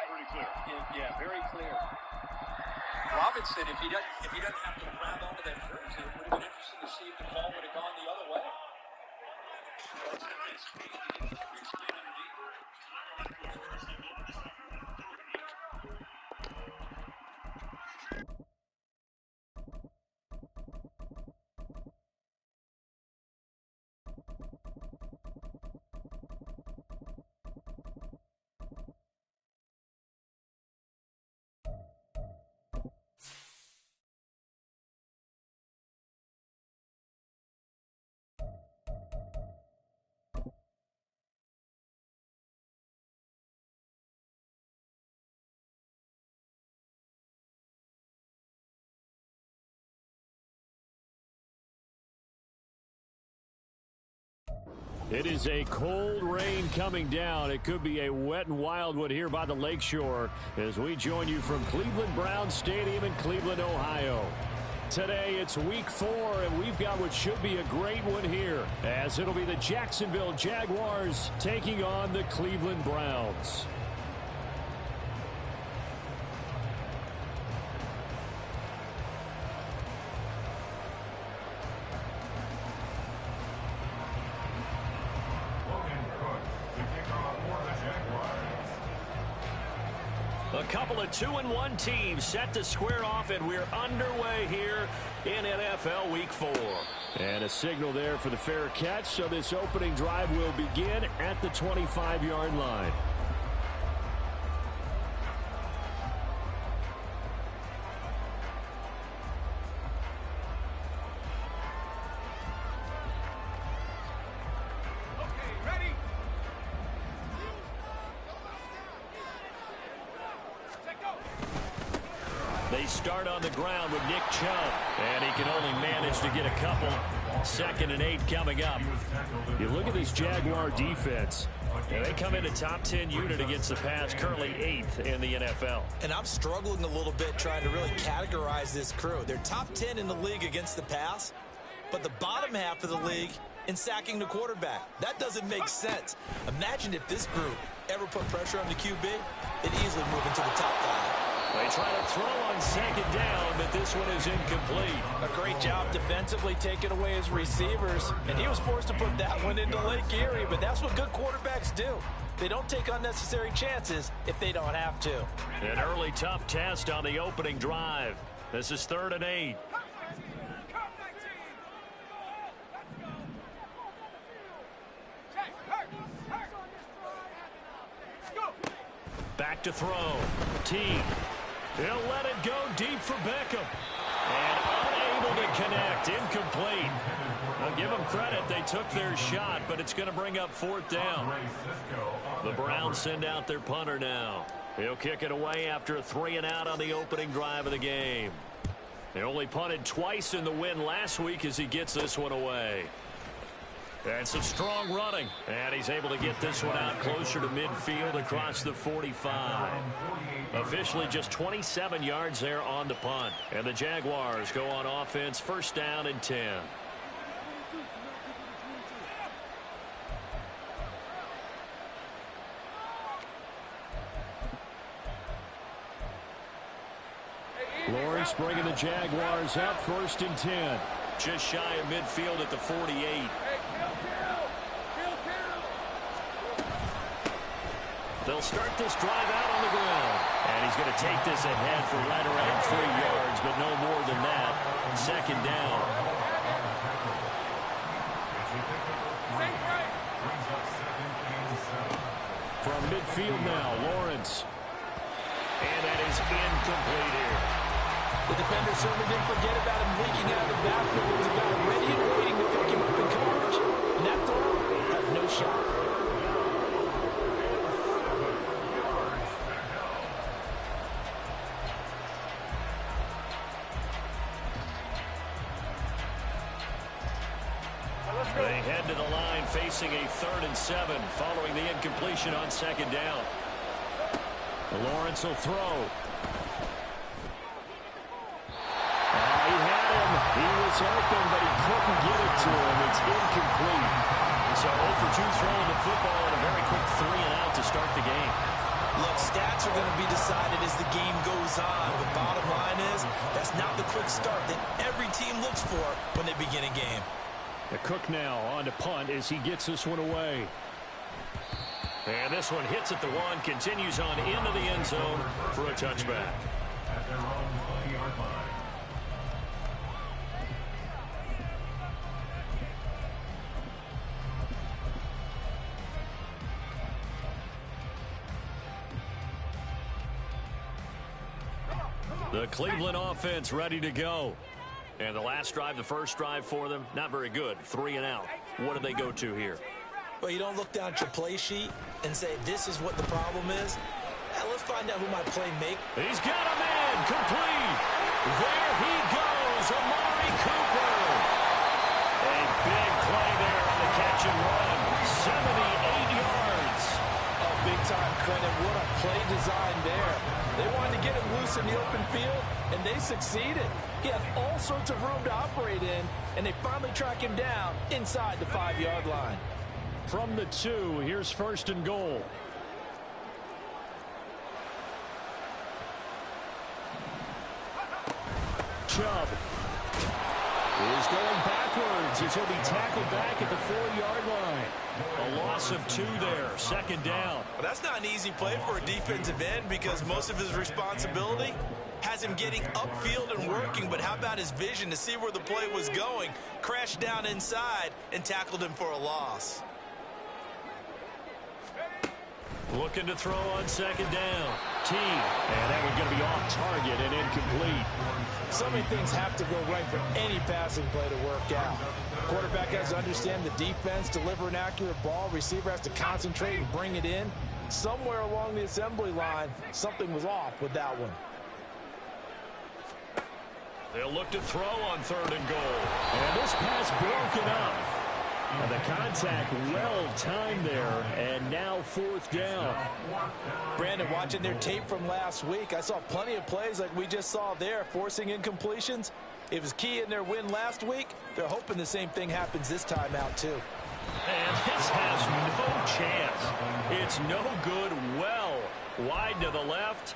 Pretty clear. Yeah, very clear. Robinson, if he doesn't have to grab onto that jersey, it would have been interesting to see if the ball would have gone the other way. It is a cold rain coming down. It could be a wet and wild one here by the lakeshore as we join you from Cleveland Browns Stadium in Cleveland, Ohio. Today it's week 4, and we've got what should be a great one here, as it'll be the Jacksonville Jaguars taking on the Cleveland Browns. A couple of 2-1 teams set to square off, and we're underway here in NFL Week 4. And a signal there for the fair catch, so this opening drive will begin at the 25-yard line. They start on the ground with Nick Chubb, and he can only manage to get a couple. 2nd and 8 coming up. You look at this Jaguar defense, and they come in a top 10 unit against the pass, currently 8th in the NFL. And I'm struggling a little bit trying to really categorize this crew. They're top 10 in the league against the pass, but the bottom half of the league in sacking the quarterback. That doesn't make sense. Imagine if this group ever put pressure on the QB, they'd easily move into the top 5. They try to throw on 2nd down, but this one is incomplete. A great job defensively taking away his receivers, and he was forced to put that one into Lake Erie, but that's what good quarterbacks do. They don't take unnecessary chances if they don't have to. An early tough test on the opening drive. This is 3rd and 8. Back to throw. T. He'll let it go deep for Beckham. And unable to connect. Incomplete. I'll give them credit. They took their shot, but it's going to bring up 4th down. The Browns send out their punter now. He'll kick it away after a 3-and-out on the opening drive of the game. They only punted twice in the win last week as he gets this one away. And some strong running. And he's able to get this one out closer to midfield across the 45. Officially just 27 yards there on the punt. And the Jaguars go on offense, 1st down and 10. Lawrence bringing the Jaguars up, 1st and 10. Just shy of midfield at the 48. They'll start this drive out on the ground. And he's going to take this ahead for right around 3 yards, but no more than that. 2nd down. From midfield now, Lawrence. And that is incomplete here. The defender certainly didn't forget about him leaking out of the backfield. There was a guy ready and waiting to pick him up in coverage. And that throw had no shot. They head to the line facing a 3rd and 7 following the incompletion on 2nd down. Lawrence will throw. He had him. He was open, but he couldn't get it to him. It's incomplete. So 0 for 2 throwing the football and a very quick 3-and-out to start the game. Look, stats are going to be decided as the game goes on. But bottom line is, that's not the quick start that every team looks for when they begin a game. The Cook now on to punt as he gets this one away. And this one hits at the one, continues on into the end zone for a touchback. The Cleveland offense ready to go. And the last drive, the first drive for them, not very good. 3 and out. What do they go to here? Well, you don't look down at your play sheet and say, this is what the problem is. Now, let's find out who my play make. He's got a man complete. There he goes, Amari Cooper. A big play there on the catch and run. 78 yards. Oh, big-time credit. What a play design there. They wanted to get him loose in the open field, and they succeeded. He had all sorts of room to operate in, and they finally track him down inside the 5-yard line. From the 2, here's 1st and goal. Chubb is going backwards as he'll be tackled back at the 4-yard line. A loss of 2 there, 2nd down. Well, that's not an easy play for a defensive end because most of his responsibility has him getting upfield and working, but how about his vision to see where the play was going, crashed down inside, and tackled him for a loss. Looking to throw on 2nd down. T. And that one's going to be off target and incomplete. So many things have to go right for any passing play to work out. Quarterback has to understand the defense, deliver an accurate ball. Receiver has to concentrate and bring it in. Somewhere along the assembly line, something was off with that one. They'll look to throw on 3rd and goal. And this pass broken up. And the contact well timed there, and now 4th down. Brandon, watching their tape from last week, I saw plenty of plays like we just saw there, forcing incompletions. It was key in their win last week. They're hoping the same thing happens this time out, too. And this has no chance. It's no good. Well, wide to the left.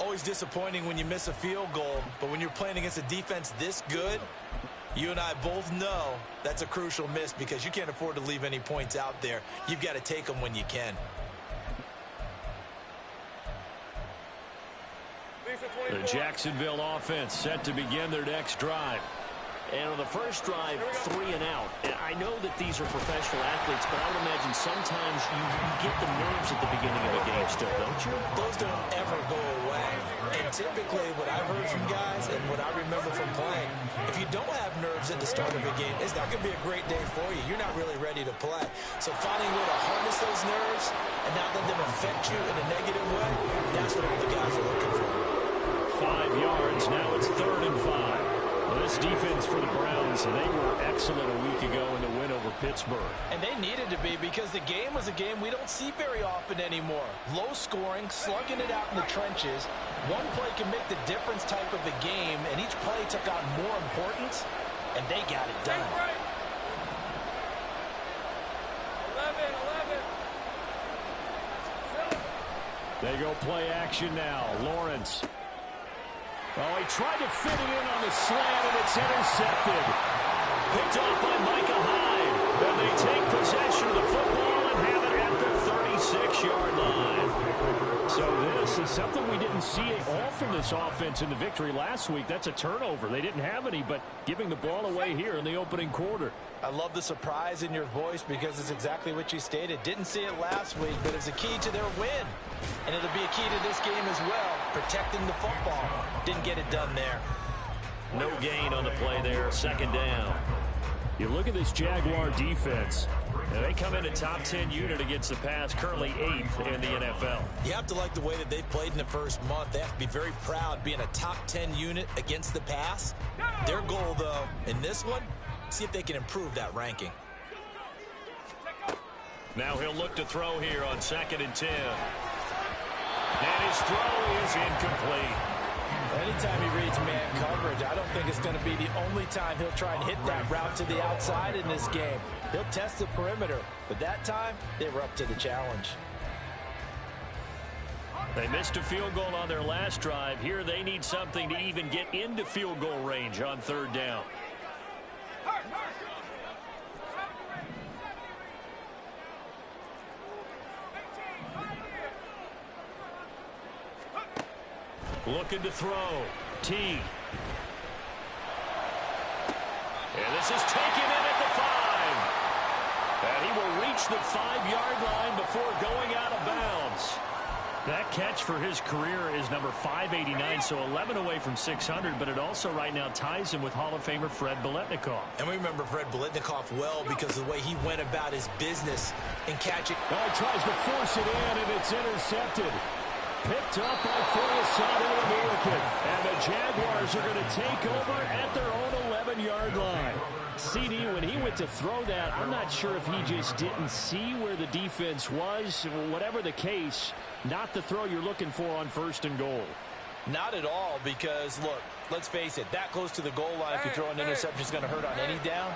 Always disappointing when you miss a field goal, but when you're playing against a defense this good, you and I both know that's a crucial miss because you can't afford to leave any points out there. You've got to take them when you can. The Jacksonville offense set to begin their next drive. And on the first drive, 3 and out. And I know that these are professional athletes, but I would imagine sometimes you get the nerves at the beginning of a game still, don't you? Those don't ever go away. And typically what I've heard from guys and what I remember from playing, if you don't have nerves at the start of a game, it's not going to be a great day for you. You're not really ready to play. So finding a way to harness those nerves and not let them affect you in a negative way, that's what all the guys are looking for. 5 yards. Now it's 3rd and 5. Well, this defense for the Browns, they were excellent a week ago in the win over Pittsburgh. And they needed to be because the game was a game we don't see very often anymore. Low scoring, slugging it out in the trenches. One play can make the difference type of a game, and each play took on more importance, and they got it done. 11. They go play action now. Lawrence. Oh, he tried to fit it in on the slant, and it's intercepted. Picked off by Micah Hyde. And they take possession of the football and have it at the 36-yard line. So this is something we didn't see at all from this offense in the victory last week. That's a turnover. They didn't have any, but giving the ball away here in the opening quarter. I love the surprise in your voice because it's exactly what you stated. Didn't see it last week, but it's a key to their win. And it'll be a key to this game as well, protecting the football. Didn't get it done there. No gain on the play there, 2nd down. You look at this Jaguar defense. They come in a top 10 unit against the pass, currently 8th in the NFL. You have to like the way that they've played in the first month. They have to be very proud being a top 10 unit against the pass. Their goal, though, in this one, see if they can improve that ranking. Now he'll look to throw here on 2nd and 10. And his throw is incomplete. Anytime he reads man coverage, I don't think it's going to be the only time he'll try and hit that route to the outside in this game. He'll test the perimeter, but that time, they were up to the challenge. They missed a field goal on their last drive. Here they need something to even get into field goal range on third down. Looking to throw. T. And this is taken in at the 5. And he will reach the 5-yard line before going out of bounds. That catch for his career is number 589, so 11 away from 600, but it also right now ties him with Hall of Famer Fred Biletnikoff. And we remember Fred Biletnikoff well because of the way he went about his business in catching. Oh, he tries to force it in, and it's intercepted. Picked up by Forsythe All-American. And the Jaguars are going to take over at their own 11-yard line. CD, when he went to throw that, I'm not sure if he just didn't see where the defense was. Whatever the case, not the throw you're looking for on first and goal. Not at all, because, look, let's face it, that close to the goal line, if you throw an interception, is going to hurt on any down.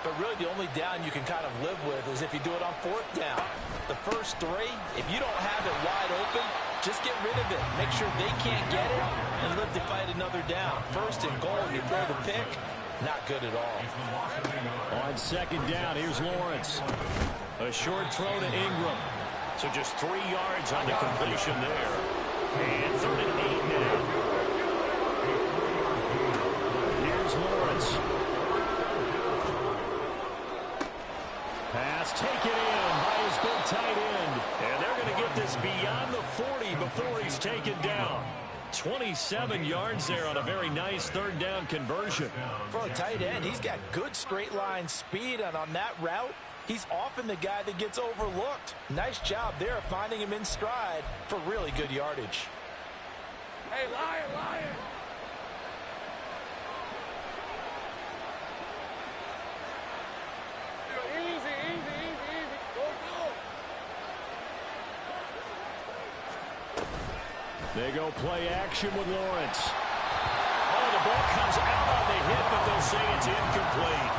But really, the only down you can kind of live with is if you do it on fourth down. The first 3, if you don't have it wide open, just get rid of it. Make sure they can't get it and live to fight another down. First and goal, you throw the pick, not good at all. On second down, here's Lawrence. A short throw to Ingram. So just 3 yards on the completion there. And 3rd and 8 now. Here's Lawrence. Pass taken in by his big tight end. And they're going to get this beyond the 40 before he's taken down. 27 yards there on a very nice third down conversion. For a tight end, he's got good straight line speed, and on that route, he's often the guy that gets overlooked. Nice job there of finding him in stride for really good yardage. Hey, Lion! Easy. Go. They go play action with Lawrence. Oh, the ball comes out on the hit, but they'll say it's incomplete.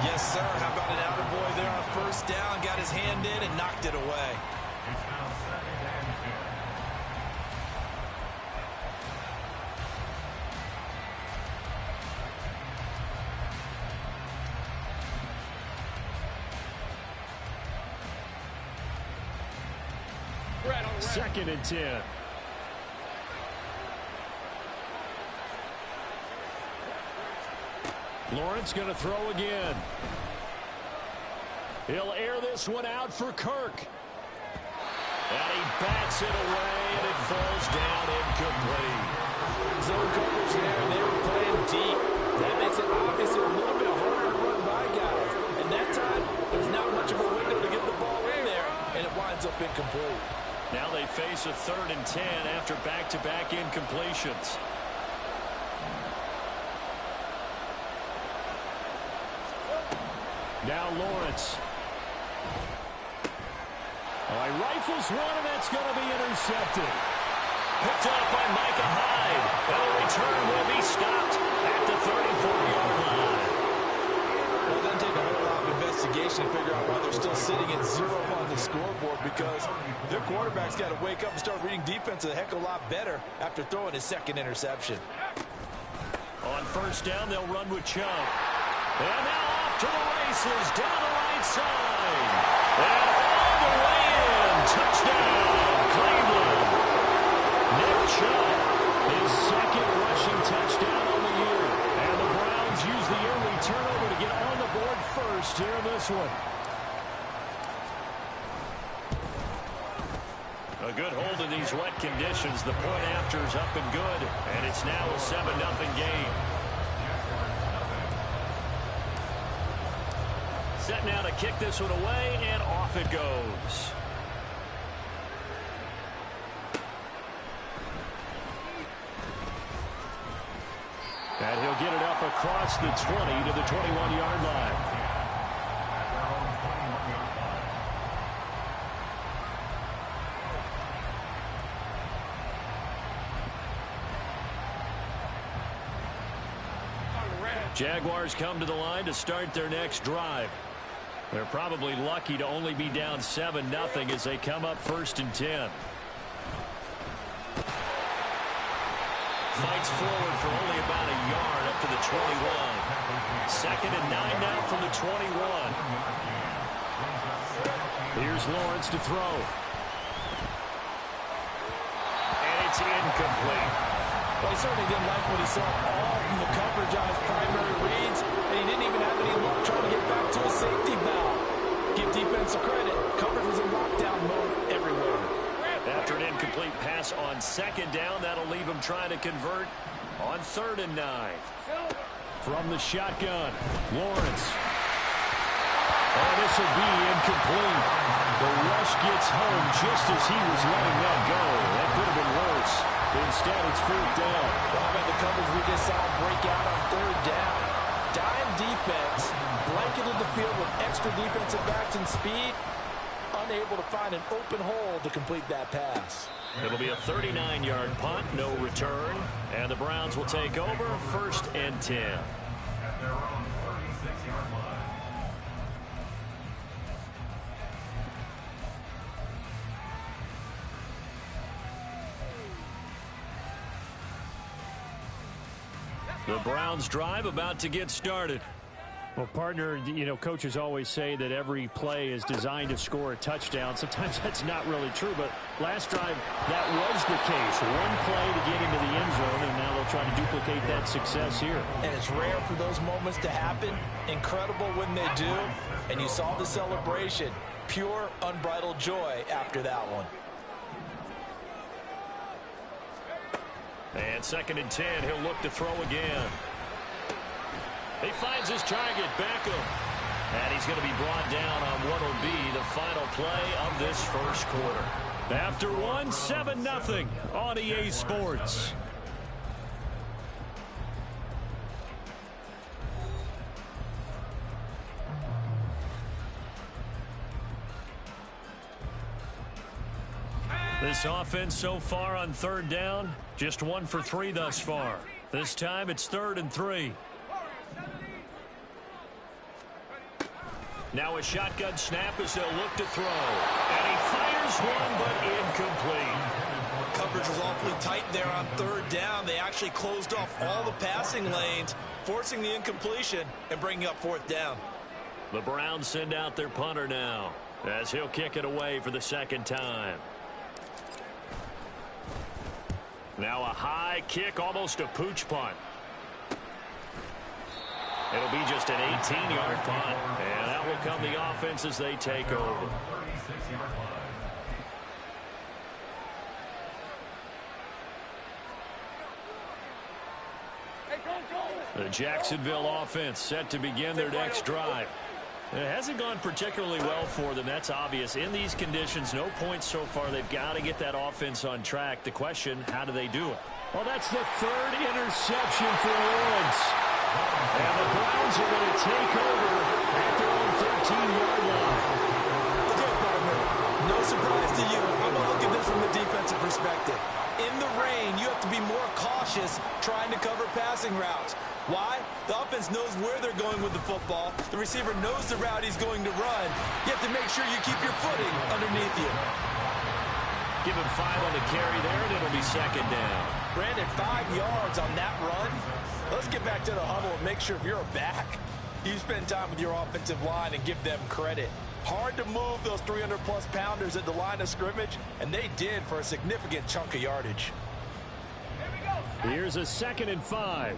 Yes, sir. How about an attaboy there on first down? Got his hand in and knocked it away. Second and 10. Lawrence going to throw again. He'll air this one out for Kirk. And he bats it away, and it falls down incomplete. Zone coverage there, and they were playing deep. That makes it obviously a little bit harder to run by guys. And that time, there's not much of a window to get the ball in there, and it winds up incomplete. Now they face a 3rd and 10 after back-to-back incompletions. Now Lawrence. Oh, he rifles one, and that's going to be intercepted. Picked up by Micah Hyde. And the return will be stopped at the 34-yard line. Well, it doesn't take a whole lot of investigation to figure out why they're still sitting at 0 on the scoreboard, because their quarterback's got to wake up and start reading defense a heck of a lot better after throwing his second interception. On first down, they'll run with Chubb. And now off to the races down the right side. And all the way in. Touchdown, Cleveland. Nick Chubb, his second rushing touchdown on the year. And the Browns use the early turnover to get on the board first here in this one. A good hold in these wet conditions. The point after is up and good. And it's now a 7-0 game. Set now to kick this one away, and off it goes. And he'll get it up across the 20 to the 21-yard line. Jaguars come to the line to start their next drive. They're probably lucky to only be down 7-0 as they come up 1st and 10. fights forward for only about a yard up to the 21. 2nd and 9 now from the 21. Here's Lawrence to throw. And it's incomplete. Well, he certainly didn't like what he saw all from the coverage on his primary reads, and he didn't even have any luck trying to get back to a safety valve. Give defense a credit. Coverage was in lockdown mode everywhere. After an incomplete pass on 2nd down, that'll leave him trying to convert on 3rd and 9. From the shotgun, Lawrence. Oh, this will be incomplete. The rush gets home just as he was letting that go. That could have been worse. Instead, it's 4th down. Well, how about the coverage we just saw break out on 3rd down? Dime defense, blanketed the field with extra defensive backs and speed, unable to find an open hole to complete that pass. It'll be a 39-yard punt, no return, and the Browns will take over 1st and 10. The Browns drive about to get started. Well, partner, coaches always say that every play is designed to score a touchdown. Sometimes that's not really true, but last drive, that was the case. One play to get into the end zone, and now they'll try to duplicate that success here. And it's rare for those moments to happen. Incredible when they do. And you saw the celebration. Pure, unbridled joy after that one. And 2nd and 10, he'll look to throw again. He finds his target, Beckham. And he's going to be brought down on what will be the final play of this first quarter. After one, 7-0 on EA Sports. This offense so far on 3rd down, just 1 for 3 thus far. This time it's 3rd and 3. Now a shotgun snap as they'll look to throw. And he fires one, but incomplete. Coverage was awfully tight there on 3rd down. They actually closed off all the passing lanes, forcing the incompletion and bringing up 4th down. The Browns send out their punter now as he'll kick it away for the 2nd time. Now a high kick, almost a pooch punt. It'll be just an 18-yard punt, and that will come the offense as they take over. The Jacksonville offense set to begin their next drive. It hasn't gone particularly well for them. That's obvious. In these conditions, no points so far. They've got to get that offense on track. The question, how do they do it? Well, that's the 3rd interception for Lawrence. And the Browns are going to take over at their own 13-yard line. Okay, partner, no surprise to you. I'm going to look at this from the defensive perspective. In the rain, you have to be more cautious trying to cover passing routes. Why? The offense knows where they're going with the football. The receiver knows the route he's going to run. You have to make sure you keep your footing underneath you. Give him 5 on the carry there, and it'll be 2nd down. Brandon, 5 yards on that run. Let's get back to the huddle and make sure if you're a back, you spend time with your offensive line and give them credit. Hard to move those 300-plus pounders at the line of scrimmage, and they did for a significant chunk of yardage. Here's a 2nd and 5.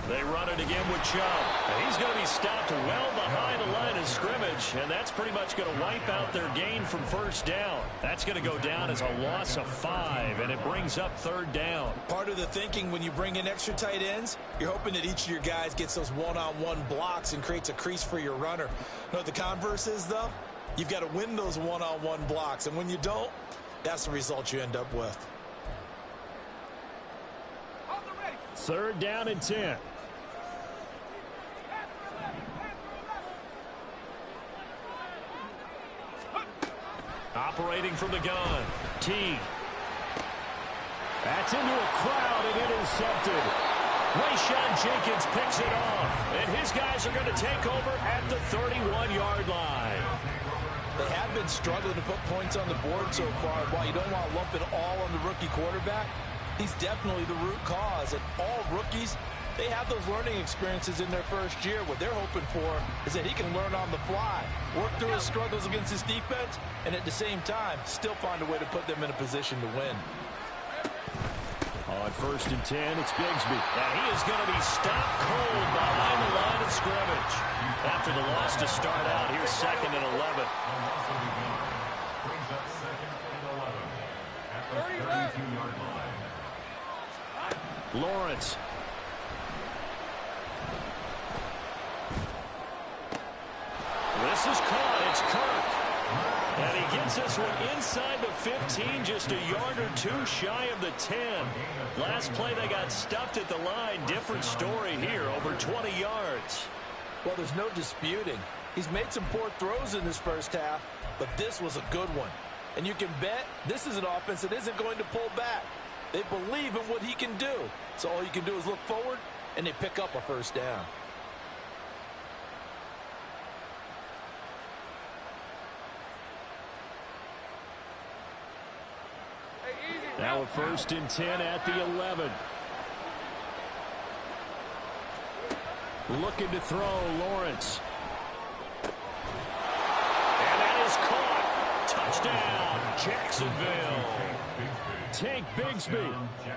They run it again with Chubb. And he's going to be stopped well behind the line of scrimmage, and that's pretty much going to wipe out their gain from 1st down. That's going to go down as a loss of 5, and it brings up 3rd down. Part of the thinking when you bring in extra tight ends, you're hoping that each of your guys gets those one-on-one blocks and creates a crease for your runner. You know what the converse is, though? You've got to win those one-on-one blocks, and when you don't, that's the result you end up with. 3rd down and 10. Operating from the gun, T. That's into a crowd and intercepted. Rayshawn Jenkins picks it off, and his guys are going to take over at the 31-yard line. They have been struggling to put points on the board so far. While you don't want to lump it all on the rookie quarterback, he's definitely the root cause. And all rookies, they have those learning experiences in their first year. What they're hoping for is that he can learn on the fly, work through his struggles against his defense, and at the same time, still find a way to put them in a position to win. On 1st and 10, it's Bigsby. And he is going to be stopped cold behind the line of scrimmage. After the loss to start out, here's 2nd and 11. Lawrence. This is caught. It's Kirk. And he gets this one inside the 15, just a yard or two shy of the 10. Last play, they got stuffed at the line. Different story here, over 20 yards. Well, there's no disputing. He's made some poor throws in this first half, but this was a good one. And you can bet this is an offense that isn't going to pull back. They believe in what he can do. So all you can do is look forward, and they pick up a first down. Now a 1st and 10 at the 11. Looking to throw, Lawrence. And that is caught. Touchdown, Jacksonville. Tank Bigsby,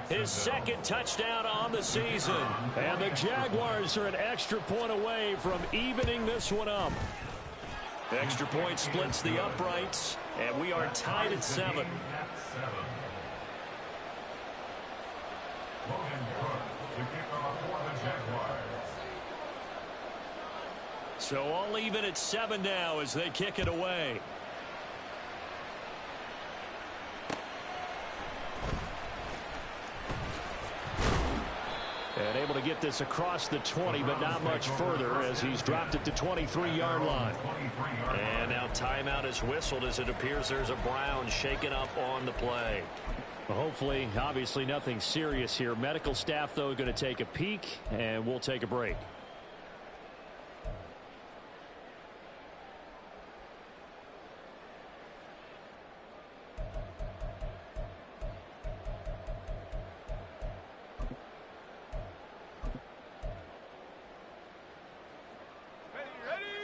his 2nd touchdown on the season. And the Jaguars are an extra point away from evening this one up. Extra point splits the uprights, and we are tied at 7. So all even at 7 now as they kick it away. And able to get this across the 20, but not much further as he's dropped it to 23-yard line. And now timeout is whistled as it appears there's a Brown shaken up on the play. Well, hopefully, obviously nothing serious here. Medical staff, though, going to take a peek, and we'll take a break.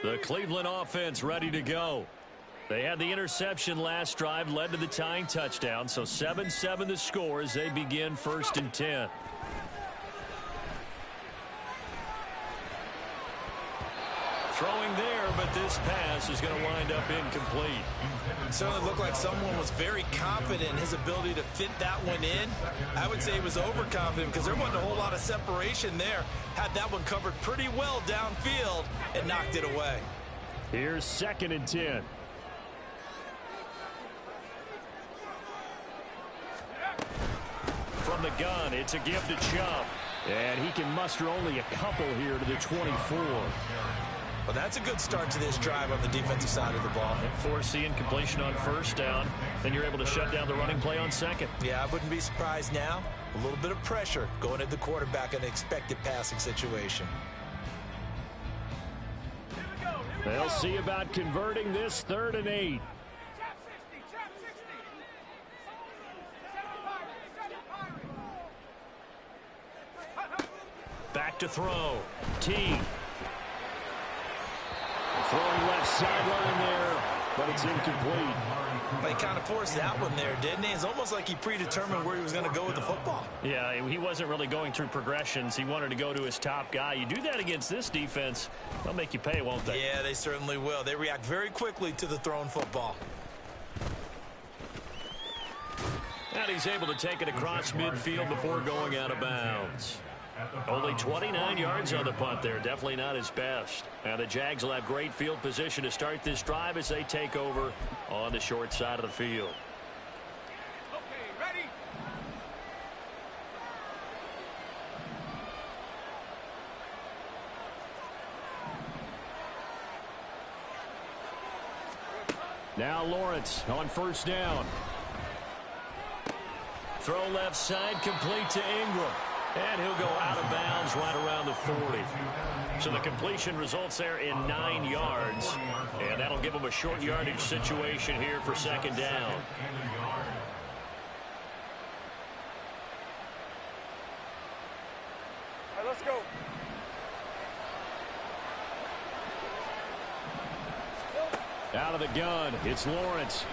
The Cleveland offense ready to go. They had the interception last drive, led to the tying touchdown. So 7-7 the score as they begin 1st and 10. Throwing there, but this pass is going to wind up incomplete. It certainly looked like someone was very confident in his ability to fit that one in. I would say he was overconfident because there wasn't a whole lot of separation there. Had that one covered pretty well downfield and knocked it away. Here's 2nd and 10. From the gun, it's a give to Chubb. And he can muster only a couple here to the 24. Well, that's a good start to this drive on the defensive side of the ball. And forcing completion on 1st down. Then you're able to shut down the running play on 2nd. Yeah, I wouldn't be surprised now. A little bit of pressure going at the quarterback in an expected passing situation. They'll see about converting this 3rd and 8. Back to throw. T. Throwing left sideline there, but it's incomplete. But he kind of forced that one there, didn't he? It's almost like he predetermined where he was going to go with the football. Yeah, he wasn't really going through progressions. He wanted to go to his top guy. You do that against this defense, they'll make you pay, won't they? Yeah, they certainly will. They react very quickly to the thrown football. And he's able to take it across midfield before going out of bounds. Only 29 yards on the punt there. Definitely not his best. Now the Jags will have great field position to start this drive as they take over on the short side of the field. Okay, ready? Now Lawrence on 1st down. Throw left side, complete to Ingram. And he'll go out of bounds right around the 40. So the completion results there in 9 yards. And that'll give him a short yardage situation here for second down. All right, let's go. Out of the gun, it's Lawrence.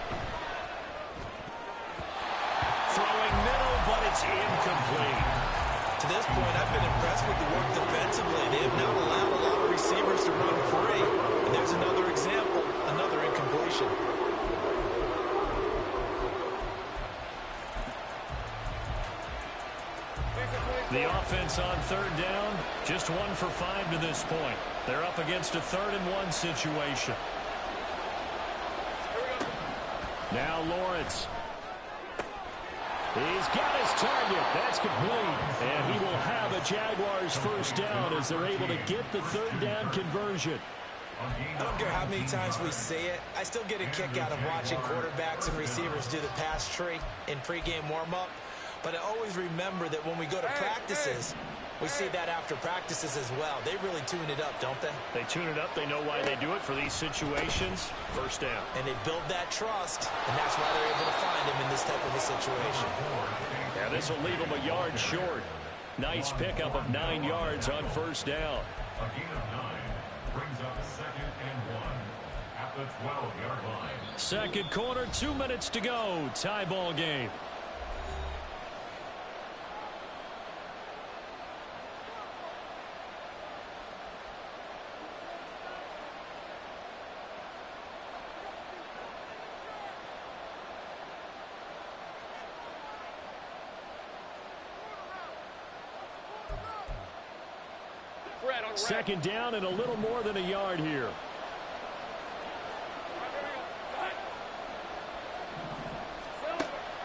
Throwing middle, but it's incomplete. To this point, I've been impressed with the work defensively. They have not allowed a lot of receivers to run free. And there's another example, another incompletion. The offense on third down, just 1 for 5 to this point. They're up against a 3rd and 1 situation. Now Lawrence. He's got his target. That's complete. And he will have a Jaguars first down as they're able to get the 3rd down conversion. I don't care how many times we say it, I still get a kick out of watching quarterbacks and receivers do the pass tree in pregame warm-up. But I always remember that when we go to practices, we see that after practices as well. They really tune it up, don't they? They tune it up. They know why they do it for these situations. First down. And they build that trust, and that's why they're able to find him in this type of a situation. Yeah, this will leave him a yard short. Nice pickup of 9 yards on first down. A gain of 9 brings up 2nd and 1 at the 12-yard line. Second quarter, 2 minutes to go. Tie ball game. Second down and a little more than a yard here.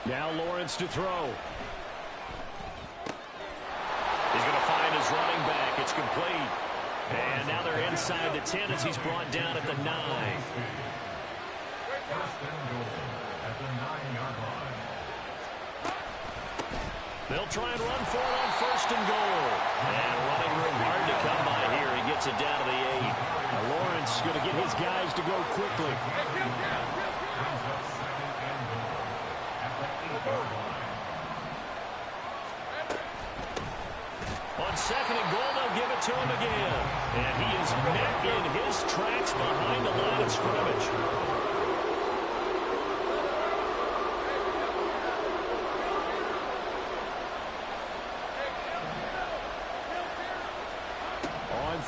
Now Lawrence to throw. He's going to find his running back. It's complete. And now they're inside the 10 as he's brought down at the 9. First and goal at the 9-yard line. They'll try and run for it on first and goal. And running room hard to come by here. He gets it down to the 8. Now Lawrence is going to get his guys to go quickly. Brings up 2nd and goal at the 8-yard line. On second and goal, they'll give it to him again. And he is met in his tracks behind the line of scrimmage.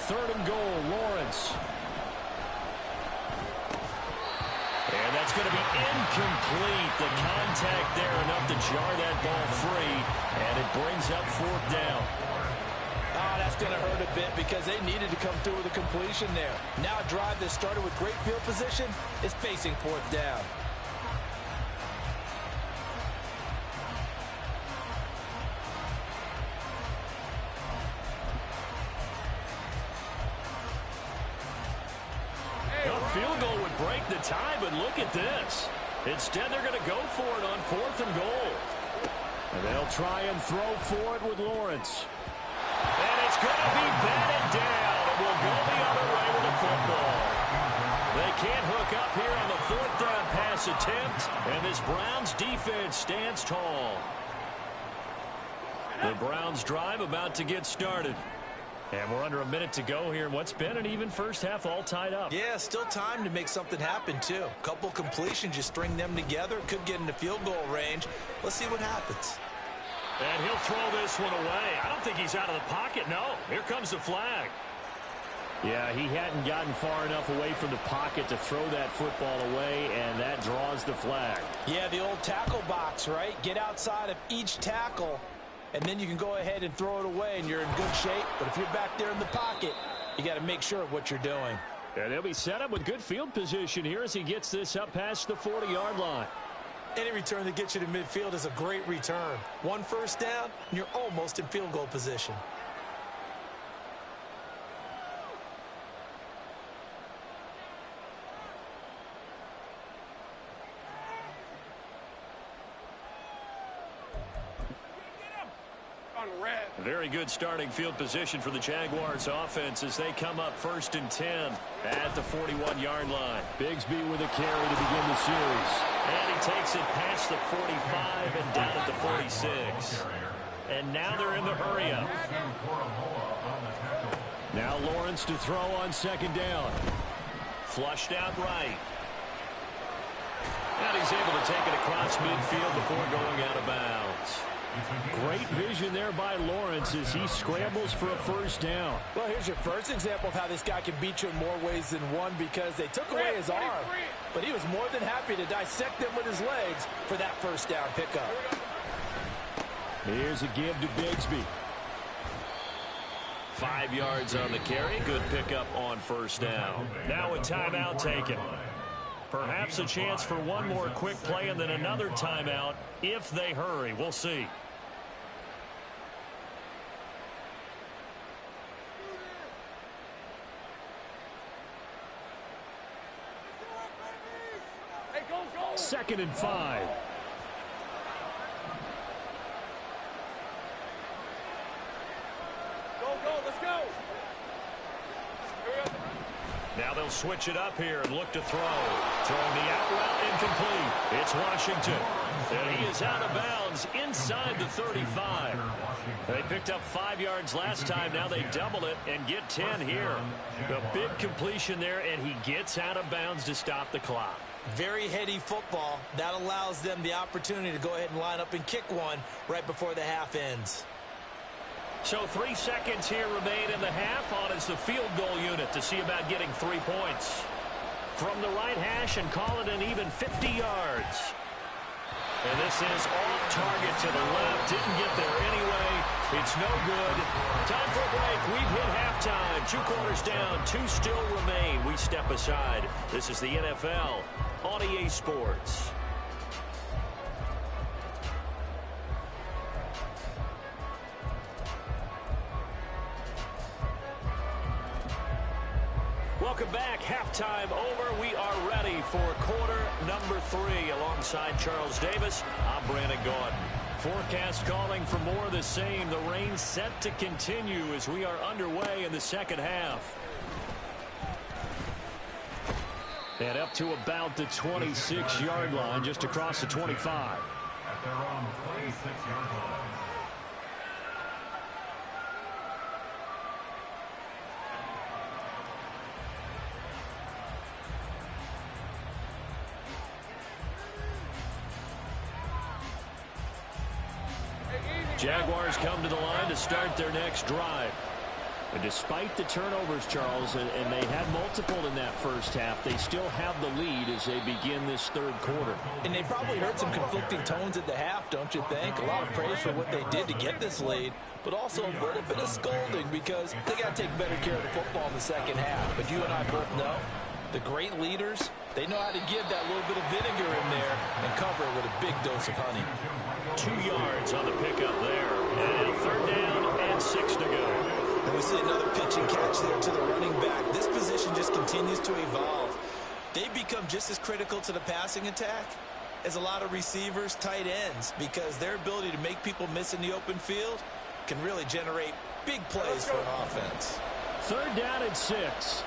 Third and goal, Lawrence. And that's going to be incomplete. The contact there enough to jar that ball free. And it brings up 4th down. Oh, that's going to hurt a bit because they needed to come through with a completion there. Now a drive that started with great field position is facing 4th down. Field goal would break the tie, but look at this. Instead, they're going to go for it on 4th and goal. And they'll try and throw for it with Lawrence. And it's going to be batted down. It will go the other way with the football. They can't hook up here on the 4th down pass attempt, and this Browns defense stands tall. The Browns drive about to get started. And we're under a minute to go here in what's been an even first half, all tied up. Yeah, still time to make something happen, too. Couple completions, you string them together, could get into field goal range. Let's see what happens. And he'll throw this one away. I don't think he's out of the pocket, no. Here comes the flag. Yeah, he hadn't gotten far enough away from the pocket to throw that football away, and that draws the flag. Yeah, the old tackle box, right? Get outside of each tackle, and then you can go ahead and throw it away, and you're in good shape. But if you're back there in the pocket, you got to make sure of what you're doing. And he'll be set up with good field position here as he gets this up past the 40-yard line. Any return that gets you to midfield is a great return. 1 first down, and you're almost in field goal position. Very good starting field position for the Jaguars offense as they come up 1st and 10 at the 41-yard line. Bigsby with a carry to begin the series. And he takes it past the 45 and down at the 46. And now they're in the hurry up. Now Lawrence to throw on 2nd down. Flushed out right. And he's able to take it across midfield before going out of bounds. Great vision there by Lawrence as he scrambles for a 1st down. Well, here's your first example of how this guy can beat you in more ways than one, because they took away his arm, but he was more than happy to dissect them with his legs for that 1st down pickup. Here's a give to Bigsby. 5 yards on the carry. Good pickup on 1st down. Now a timeout taken. Perhaps a chance for one more quick play and then another timeout if they hurry. We'll see. Second and 5. Now they'll switch it up here and look to throw. Throwing the out route incomplete. It's Washington. And he is out of bounds inside the 35. They picked up 5 yards last time. Now they double it and get 10 here. A big completion there, and he gets out of bounds to stop the clock. Very heady football. That allows them the opportunity to go ahead and line up and kick one right before the half ends. So 3 seconds here remain in the half on as the field goal unit to see about getting 3 points. From the right hash and call it an even 50 yards. And this is off target to the left. Didn't get there anyway. It's no good. Time for a break. We've hit halftime. 2 quarters down. 2 still remain. We step aside. This is the NFL on EA Sports. Welcome back. Halftime over. We are ready for quarter number 3. Alongside Charles Davis, I'm Brandon Gordon. Forecast calling for more of the same. The rain set to continue as we are underway in the second half. And up to about the 26-yard line, just across the 25. At their own 26-yard line. Jaguars come to the line to start their next drive. And despite the turnovers, Charles, and they had multiple in that first half, they still have the lead as they begin this third quarter. And they probably heard some conflicting tones at the half, don't you think? A lot of praise for what they did to get this lead, but also a little bit of scolding because they got to take better care of the football in the second half. But you and I both know the great leaders, they know how to give that little bit of vinegar in there and cover it with a big dose of honey. 2 yards on the pickup there. And 3rd down and 6 to go. And we see another pitch and catch there to the running back. This position just continues to evolve. They become just as critical to the passing attack as a lot of receivers, tight ends, because their ability to make people miss in the open field can really generate big plays for an offense. 3rd down and 6.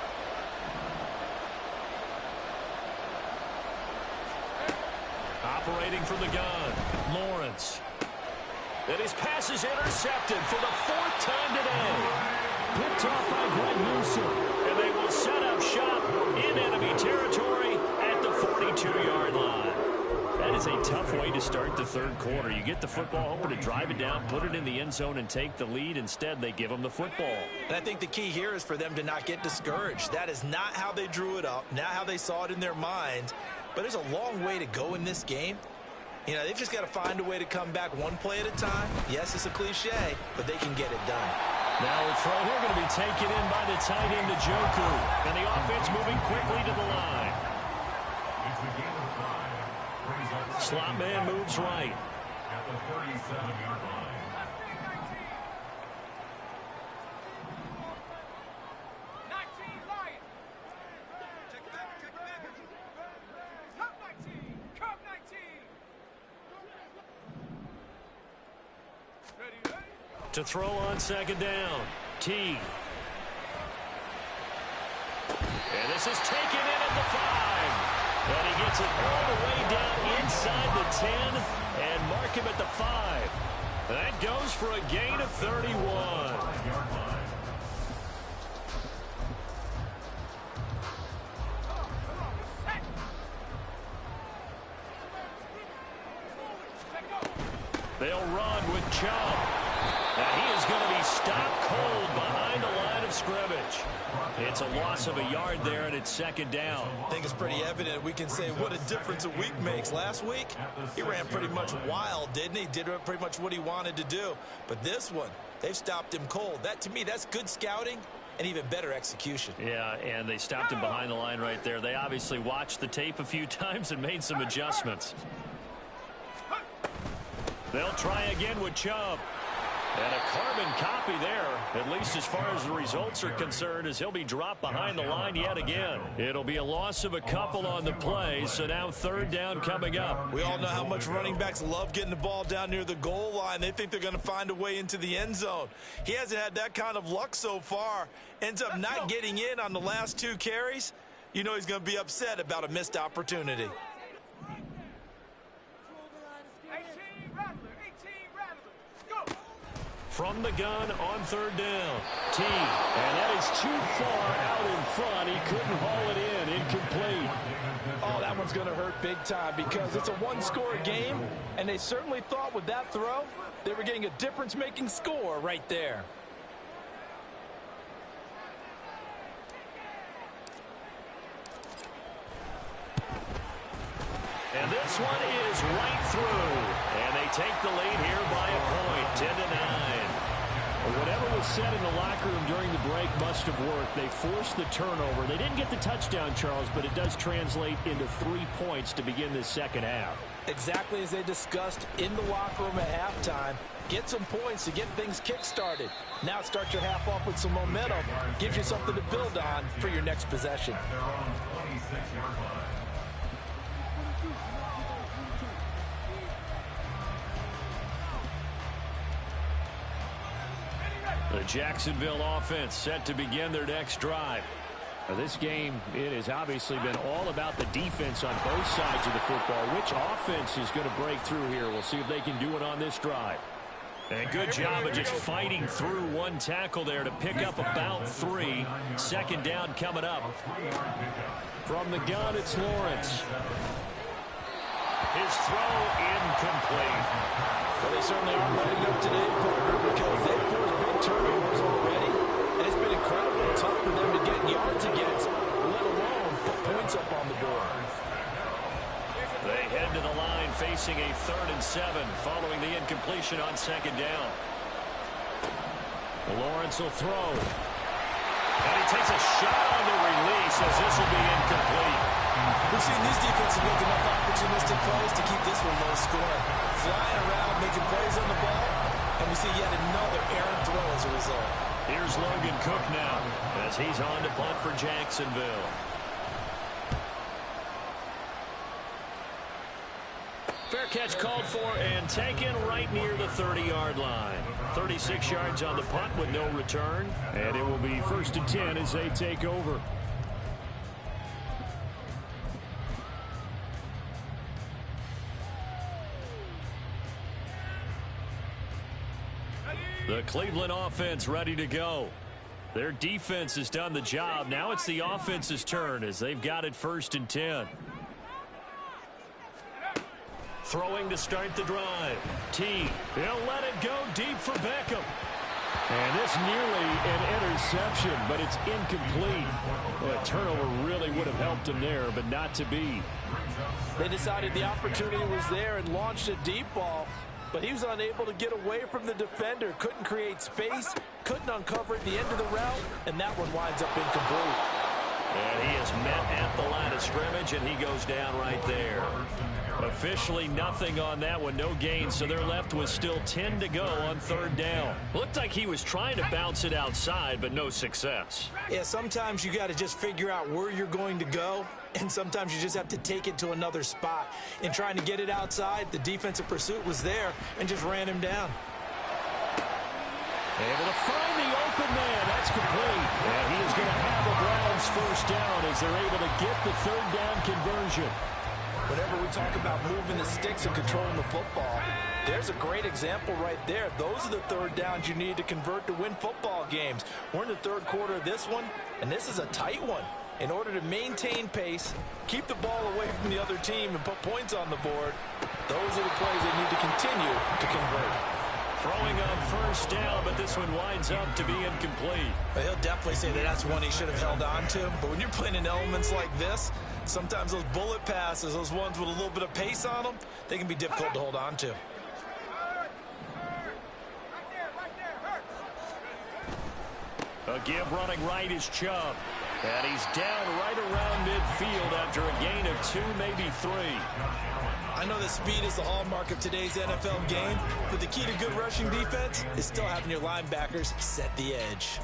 Operating from the gun, Lawrence. And his pass is intercepted for the 4th time today. Picked off by Greg Newsom. And they will set up shop in enemy territory at the 42-yard line. That is a tough way to start the third quarter. You get the football, hoping to drive it down, put it in the end zone, and take the lead. Instead, they give them the football. And I think the key here is for them to not get discouraged. That is not how they drew it up, not how they saw it in their minds. But there's a long way to go in this game. You know, they've just got to find a way to come back one play at a time. Yes, it's a cliche, but they can get it done. Now a throw here going to be taken in by the tight end, Njoku. And the offense moving quickly to the line. Slot man moves right. At the 37-yard line. To throw on second down. T. And this is taken in at the 5. And he gets it all the way down inside the 10 and mark him at the 5. That goes for a gain of 31. They'll run with Chubb. Now he is going to be stopped cold behind the line of scrimmage. It's a loss of a yard there, and it's second down. I think it's pretty evident. We can say what a difference a week makes. Last week, he ran pretty much wild, didn't he? Did pretty much what he wanted to do. But this one, they've stopped him cold. That, to me, that's good scouting and even better execution. Yeah, and they stopped him behind the line right there. They obviously watched the tape a few times and made some adjustments. They'll try again with Chubb. And a carbon copy there, at least as far as the results are concerned, as he'll be dropped behind the line yet again. It'll be a loss of a couple on the play, so now third down coming up. We all know how much running backs love getting the ball down near the goal line. They think they're going to find a way into the end zone. He hasn't had that kind of luck so far. Ends up not getting in on the last 2 carries. You know he's going to be upset about a missed opportunity. From the gun on third down. T. And that is too far out in front. He couldn't haul it in. Incomplete. Oh, that one's going to hurt big time because it's a one-score game, and they certainly thought with that throw they were getting a difference-making score right there. And this one is right through. And they take the lead here by a point, 10-9. Whatever was said in the locker room during the break must have worked. They forced the turnover. They didn't get the touchdown, Charles, but it does translate into 3 points to begin this second half. Exactly as they discussed in the locker room at halftime. Get some points to get things kick-started. Now start your half off with some momentum. Gives you something to build on for your next possession. They're on 26-yard line. The Jacksonville offense set to begin their next drive. Now, this game, it has obviously been all about the defense on both sides of the football. Which offense is going to break through here? We'll see if they can do it on this drive. And good job of just fighting through one tackle there to pick up about 3. Second down coming up. From the gun, it's Lawrence. His throw incomplete. Well, they certainly are lighting up today, partner, because they've forced big turnovers already, and it's been incredibly tough for them to get yards against, let alone put points up on the board. They head to the line facing a 3rd and 7 following the incompletion on second down. Lawrence will throw. And he takes a shot on the release as this will be incomplete. We've seen these defenses make enough opportunistic plays to keep this one low scoring. Flying around, making plays on the ball, and we see yet another errant throw as a result. Here's Logan Cook now as he's on to punt for Jacksonville. Fair catch called for and taken right near the 30-yard line. 36 yards on the punt with no return. And it will be 1st and 10 as they take over. The Cleveland offense ready to go. Their defense has done the job. Now it's the offense's turn as they've got it 1st and 10. Throwing to start the drive. T. He'll let it go deep for Beckham. And this nearly an interception, but it's incomplete. Well, a turnover really would have helped him there, but not to be. They decided the opportunity was there and launched a deep ball, but he was unable to get away from the defender. Couldn't create space, couldn't uncover at the end of the route, and that one winds up incomplete. And he is met at the line of scrimmage, and he goes down right there. Officially nothing on that one, no gain, so they're left with still 10 to go on 3rd down. Looked like he was trying to bounce it outside, but no success. Yeah, sometimes you got to just figure out where you're going to go, and sometimes you just have to take it to another spot. In trying to get it outside, the defensive pursuit was there and just ran him down. Able to find the open man. That's complete. And he is going to have the Browns first down as they're able to get the third down conversion. Whenever we talk about moving the sticks and controlling the football, there's a great example right there. Those are the third downs you need to convert to win football games. We're in the third quarter of this one, and this is a tight one. In order to maintain pace, keep the ball away from the other team, and put points on the board, those are the plays they need to continue to convert. Throwing on first down, but this one winds up to be incomplete. But he'll definitely say that that's one he should have held on to. But when you're playing in elements like this, sometimes those bullet passes, those ones with a little bit of pace on them, they can be difficult to hold on to. A give running right is Chubb. And he's down right around midfield after a gain of 2, maybe 3. I know that speed is the hallmark of today's NFL game, but the key to good rushing defense is still having your linebackers set the edge.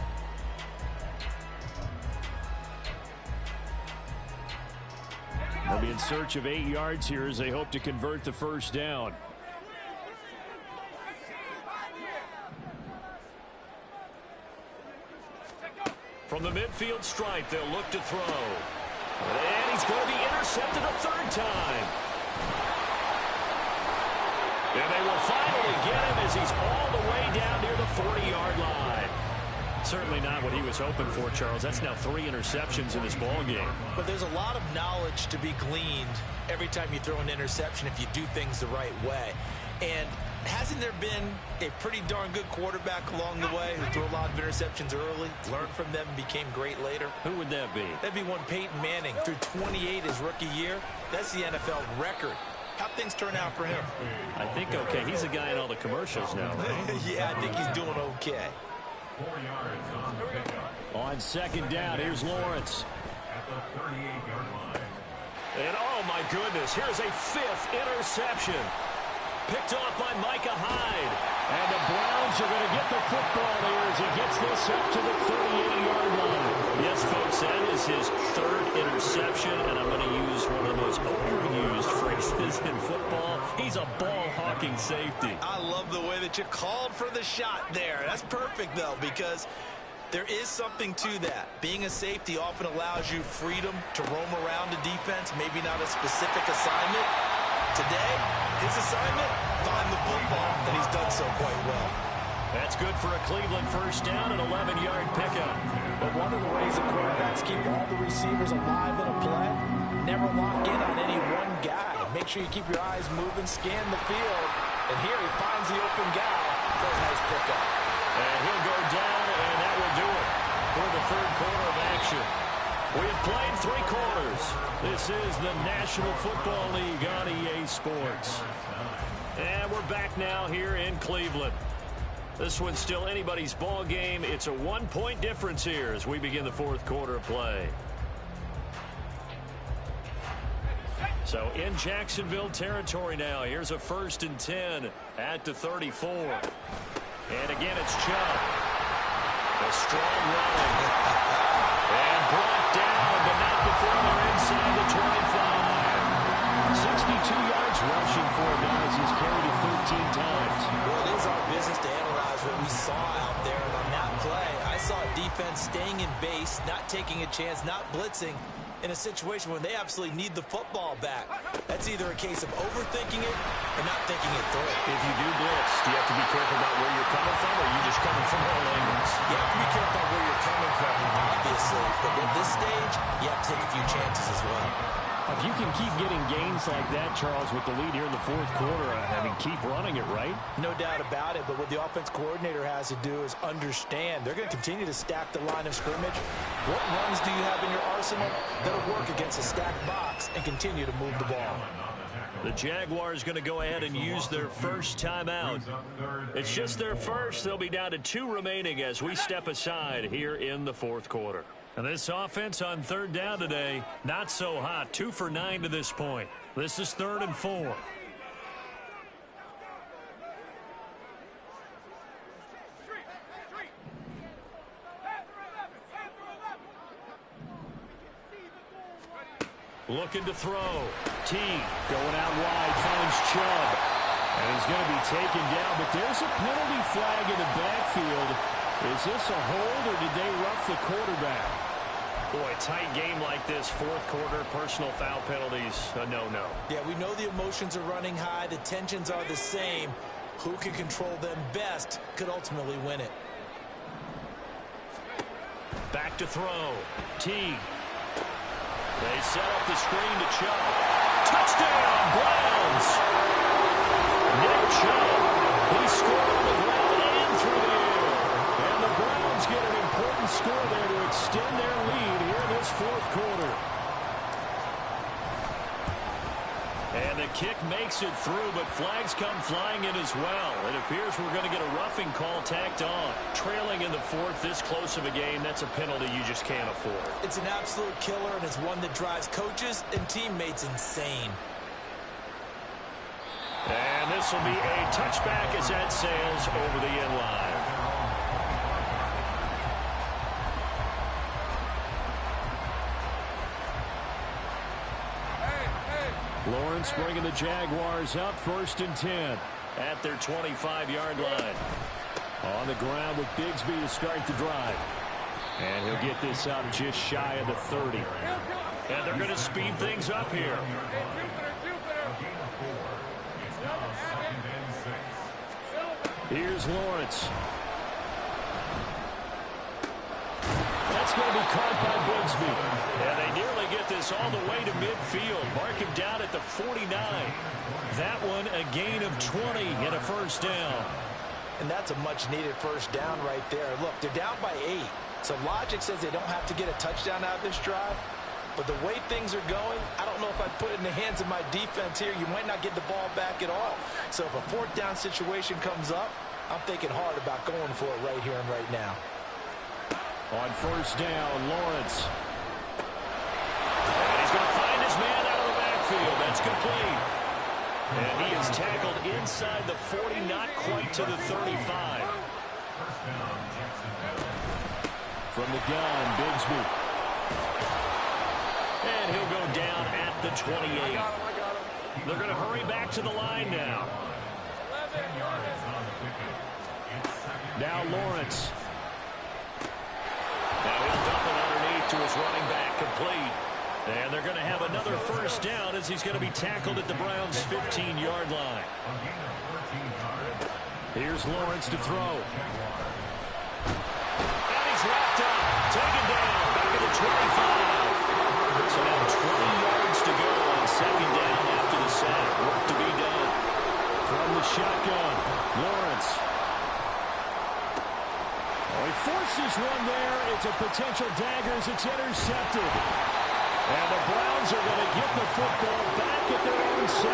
They'll be in search of 8 yards here as they hope to convert the first down. From the midfield stripe, they'll look to throw. And he's going to be intercepted a third time. And they will finally get him as he's all the way down near the 40-yard line. Certainly not what he was hoping for, Charles. That's now 3 interceptions in this ball game. But there's a lot of knowledge to be gleaned every time you throw an interception if you do things the right way. And hasn't there been a pretty darn good quarterback along the way who threw a lot of interceptions early, learned from them, and became great later? Who would that be? That'd be one Peyton Manning. Threw 28 his rookie year. That's the NFL record. How'd things turn out for him? I think okay. He's a guy in all the commercials now, right? Yeah, I think he's doing okay. 4 yards on the pickup. On second down, here's Lawrence. At the 38-yard line. And oh my goodness, here's a 5th interception. Picked off by Micah Hyde. And the Browns are going to get the football here as he gets this up to the 38-yard line. Yes, folks, that is his 3rd interception, and I'm going to use one of the most overused phrases in football. He's a ball-hawking safety. I love the way that you called for the shot there. That's perfect, though, because there is something to that. Being a safety often allows you freedom to roam around the defense, maybe not a specific assignment. Today, his assignment, find the football, and he's done so quite well. That's good for a Cleveland first down, an 11-yard pickup. But one of the ways that quarterbacks keep all the receivers alive in a play, never lock in on any one guy. Make sure you keep your eyes moving, scan the field, and here he finds the open guy for a nice pickup. And he'll go down, and that will do it for the third quarter of action. We have played 3 quarters. This is the National Football League on EA Sports. And we're back now here in Cleveland. This one's still anybody's ball game. It's a 1-point difference here as we begin the fourth quarter of play. So in Jacksonville territory now. Here's a 1st and 10 at the 34. And again, it's Chubb. A strong run. And brought down, but not before they're inside the 25. 62 yards rushing for him now as he's carried it 13 times. Well, it is our business to analyze what we saw out there. And on that play, I saw a defense staying in base, not taking a chance, not blitzing in a situation where they absolutely need the football back. That's either a case of overthinking it or not thinking it through. If you do blitz, do you have to be careful about where you're coming from, or are you just coming from all angles? You have to be careful about where you're coming from, obviously. But at this stage, you have to take a few chances as well. If you can keep getting gains like that, Charles, with the lead here in the fourth quarter, I mean, keep running it, right? No doubt about it, but what the offense coordinator has to do is understand they're going to continue to stack the line of scrimmage. What runs do you have in your arsenal that'll work against a stacked box and continue to move the ball? The Jaguars going to go ahead and use their first timeout. It's just their first. They'll be down to 2 remaining as we step aside here in the fourth quarter. And this offense on third down today, not so hot. 2 for 9 to this point. This is 3rd and 4. Looking to throw. T going out wide, finds Chubb. And he's going to be taken down, but there's a penalty flag in the backfield. Is this a hold, or did they rough the quarterback? Boy, tight game like this, fourth quarter, personal foul penalties, a no-no. Yeah, we know the emotions are running high. The tensions are the same. Who can control them best could ultimately win it. Back to throw. Teague. They set up the screen to Chubb. Touchdown, Browns! Nick Chubb. He scored on the ground and through the air. And the Browns get an important score there to extend their lead here in this fourth quarter. And the kick makes it through, but flags come flying in as well. It appears we're going to get a roughing call tacked on. Trailing in the fourth, this close of a game, that's a penalty you just can't afford. It's an absolute killer, and it's one that drives coaches and teammates insane. And this will be a touchback as that sails over the end line. Lawrence bringing the Jaguars up, 1st and 10. At their 25-yard line. On the ground with Bigsby to start the drive. And he'll get this up just shy of the 30. And they're going to speed things up here. Here's Lawrence. That's going to be caught by Bigsby. And they nearly get this all the way to midfield. Mark him down at the 49. That one a gain of 20 and a first down. And that's a much-needed first down right there. Look, they're down by 8. So logic says they don't have to get a touchdown out of this drive. But the way things are going, I don't know if I'd put it in the hands of my defense here. You might not get the ball back at all. So if a 4th down situation comes up, I'm thinking hard about going for it right here and right now. On first down, Lawrence. And he's going to find his man out of the backfield. That's complete. And he is tackled inside the 40, not quite to the 35. From the gun, Bigsby. And he'll go down at the 28. They're going to hurry back to the line now. Now Lawrence. Now he'll dump it underneath to his running back, complete. And they're going to have another first down as he's going to be tackled at the Browns' 15-yard line. Here's Lawrence to throw. And he's wrapped up, taken down, back at the 25. So now 20 yards to go on second down after the sack. Work to be done. From the shotgun, Lawrence. Oh, he forces one there. It's a potential dagger as it's intercepted. And the Browns are going to get the football back at their own 17.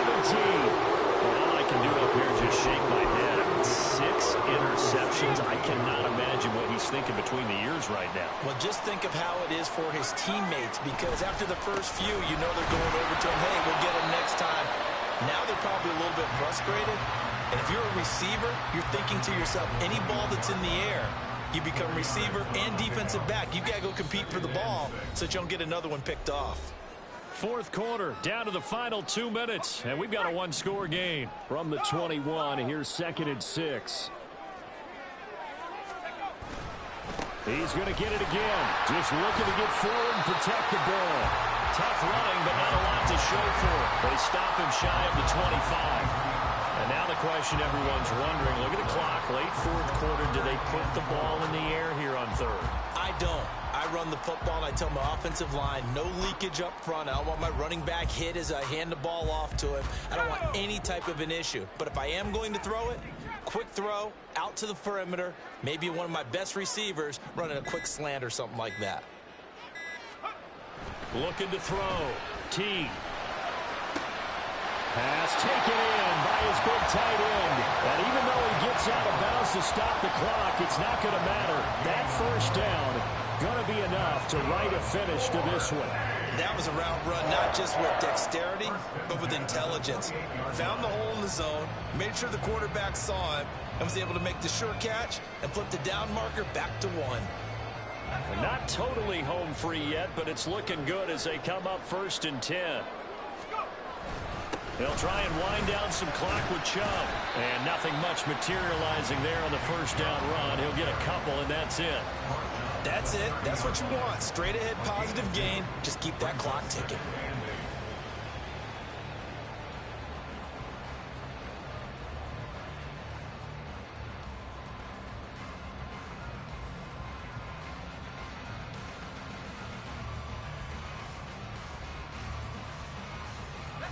All I can do up here is just shake my head. 6 interceptions. I cannot imagine what he's thinking between the ears right now. Well, just think of how it is for his teammates, because after the first few, you know they're going over to him, hey, we'll get him next time. Now they're probably a little bit frustrated. And if you're a receiver, you're thinking to yourself, any ball that's in the air, you become receiver and defensive back. You've got to go compete for the ball so that you don't get another one picked off. Fourth quarter, down to the final 2 minutes, and we've got a one-score game. From the 21, here's 2nd and 6. He's going to get it again. Just looking to get forward and protect the ball. Tough running, but not a lot to show for it. They stop him shy of the 25. And now the question everyone's wondering, look at the clock, late fourth quarter, do they put the ball in the air here on third? I don't. I run the football, and I tell my offensive line, no leakage up front. I don't want my running back hit as I hand the ball off to him. I don't want any type of an issue. But if I am going to throw it, quick throw, out to the perimeter, maybe one of my best receivers running a quick slant or something like that. Looking to throw. Teague. Pass taken in by his big tight end. And even though he gets out of bounds to stop the clock, it's not going to matter. That first down going to be enough to write a finish to this one. That was a route run, not just with dexterity, but with intelligence. Found the hole in the zone, made sure the quarterback saw him, and was able to make the sure catch and flip the down marker back to 1. Not totally home free yet, but it's looking good as they come up 1st and 10. They'll try and wind down some clock with Chubb. And nothing much materializing there on the first down run. He'll get a couple, and that's it. That's it. That's what you want. Straight ahead positive gain. Just keep that clock ticking.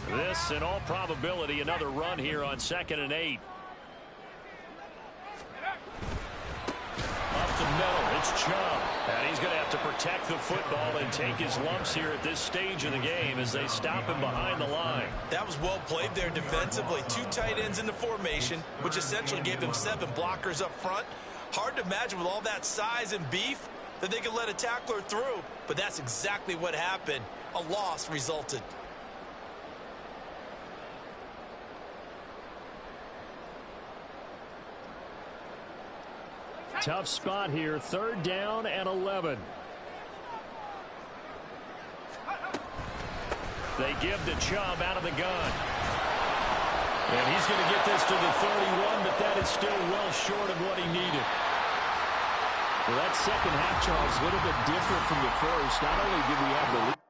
This, in all probability, another run here on 2nd and 8. Up the middle, it's Chubb. And he's going to have to protect the football and take his lumps here at this stage of the game as they stop him behind the line. That was well played there defensively. 2 tight ends in the formation, which essentially gave them 7 blockers up front. Hard to imagine with all that size and beef that they could let a tackler through. But that's exactly what happened. A loss resulted. Tough spot here. 3rd down and 11. They give to Chubb out of the gun. And he's going to get this to the 31, but that is still well short of what he needed. Well, that second half, Charles, a little bit different from the first. Not only did we have the lead,